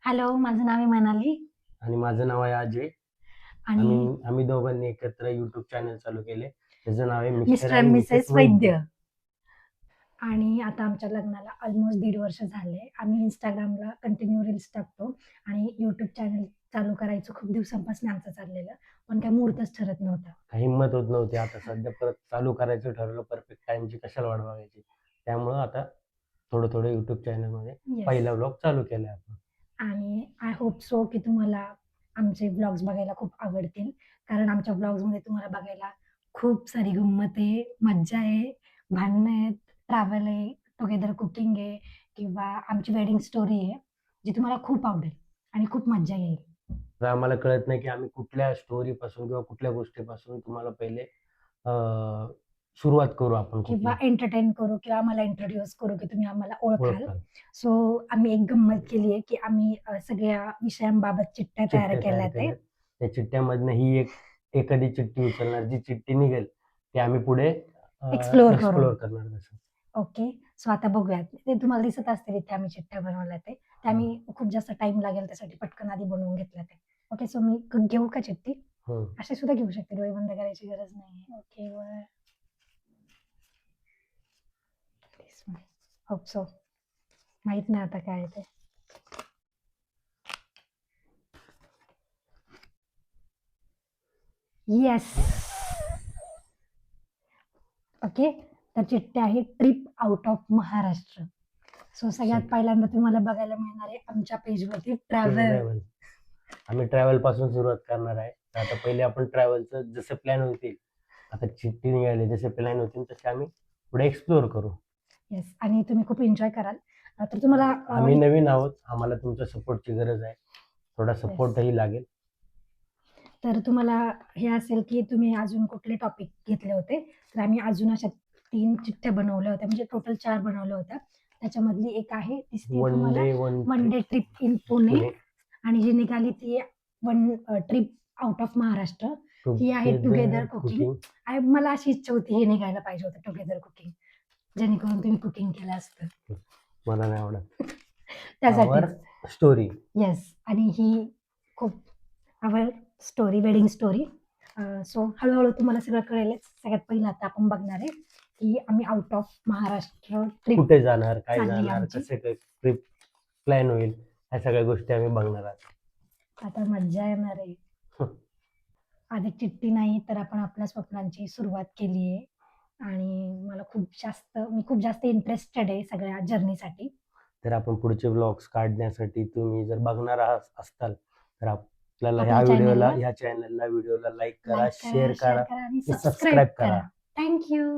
Hello, माझं नाव आहे मनाली आणि माझं नाव आहे अजय. आणि आम्ही दोघांनी एकत्र YouTube चॅनल चालू केले. त्याचं नाव आहे Mr Mr and and Mrs Mrs Vaidya. Vaidya. आणि आता आमच्या लग्नाला ऑलमोस्ट 1.5 वर्ष झाले. आम्ही Instagramला कंटिन्यू रील्स टाकतो आणि YouTube चॅनल चालू करायचं खूप दिवसांपासून आमचं चाललेलं, पण काही मुहूर्तच ठरत नव्हता. काही हिंमत होत नव्हती. आता सध्या परत चालू करायचं ठरवलं. परफेक्ट टाइमची कशाला वाट बघायची. त्यामुळं आता थोडं YouTube चॅनलमध्ये येस. पहिला व्लॉग चालू केलाय आपण. आणि आय होप सो की तुम्हाला आमचे व्लॉग्स बघायला खूप आवडतील. कारण आमच्या व्लॉग्समध्ये तुम्हाला बघायला खूप सारी गंमत आहे, मज्जा आहे, भांडणं आहेत, ट्रॅव्हल आहे, टुगेदर कुकिंग आहे किंवा आमची वेडिंग स्टोरी आहे, जी तुम्हाला खूप आवडेल आणि खूप मज्जा येईल. तर आम्हाला कळत नाही की आम्ही कुठल्या स्टोरीपासून किंवा कुठल्या गोष्टीपासून तुम्हाला पहिले सुरुवात करू आपण किंवा कुठली एंटरटेन करू किंवा आम्हाला इंट्रोड्यूस करू की तुम्ही आम्हाला ओळखाल. ओळखाल. सो आम्ही एक गंमत केली आहे की आम्ही सगळ्या विषयांबाबत चिठ्ठ्या तयार चिठ्ठ्या तयार केल्यात आहे. केल्यात. त्या चिठ्ठ्यामधनं ही एखादी चिठ्ठी उचलणार. जी चिठ्ठी निघेल ती आम्ही पुढे एक्सप्लोर करू. एक्सप्लोर करणार तसं. ओके. सो आता बघूयात. ते तुम्हाला दिसत असतील इथे आम्ही चिठ्ठ्या बनवल्या ते. ते आम्ही खूप जास्त टाईम लागेल त्यासाठी पटकन आधी बनवून घेतल्या ते. ओके. सो मी घेऊ का चिठ्ठी? हं. अशी सुद्धा घेऊ शकते. डोळे बंद करायची गरज नाहीये. ओके. Hope so. माहित नाही आता काय आहे ते. येस. ओके. तर चिठ्ठी आहे trip out of Maharashtra. So सगळ्यात पहिल्यांदा तुम्हाला बघायला मिळणार आहे आमच्या पेजवरती ट्रॅव्हल. आम्ही ट्रॅव्हल पासून सुरुवात करणार आहे. तर आता पहिले आपण ट्रॅव्हलचं जसं प्लॅन होतील, आता चिठ्ठी निघाली जसे प्लॅन होतील तसे आम्ही पुढे एक्सप्लोर करू. येस. आणि तुम्ही खूप एन्जॉय कराल. तर तुम्हाला आम्ही नवीन आहोत. आम्हाला तुमच्या सपोर्टची गरज आहे. थोडा सपोर्टही लागेल. तर तुम्हाला हे असेल की तुम्ही अजून कुठले टॉपिक घेतले होते, तर आम्ही अजून अशा 3 चिठ्ठ्या बनवल्या होत्या, म्हणजे टोटल 4 बनवल्या होत्या. त्याच्यामधली एक आहे दिसते तुम्हाला one day trip in Pune आणि जी निघाली ती ट्रिप आउट ऑफ महाराष्ट्र. ही आहे टुगेदर कुकिंग. मला अशी इच्छा होती हे निघायला पाहिजे होतं टुगेदर कुकिंग, जेणेकरून तुम्ही कुकिंग केलं असतं. मला नाही आवडत. त्यासाठी स्टोरी. येस. आणि ही खूप आवर स्टोरी, वेडिंग स्टोरी. सो हळूहळू तुम्हाला सगळं कळेलच. सगळ्यात पहिलं आता आपण बघणार आहे की आम्ही आउट ऑफ महाराष्ट्र ट्रिप कुठे जाणार, काय चालली जाणार, आमची. कसे ट्रिप प्लॅन होईल, ह्या सगळ्या गोष्टी आम्ही बघणार आहोत. आता मज्जा येणार आहे. आधी चिठ्ठी नाही तर आपण आपल्या स्वप्नांची सुरुवात केली आहे आणि मी खूप जास्त इंटरेस्टेड आहे सगळ्या जर्नीसाठी. तर आपण पुढचे व्लॉग्स काढण्यासाठी तुम्ही जर बघणार असताल तर आपल्याला ह्या चॅनलला व्हिडिओला लाईक करा, शेअर करा आणि आणि सबस्क्राईब सबस्क्राईब करा. करा. Thank you.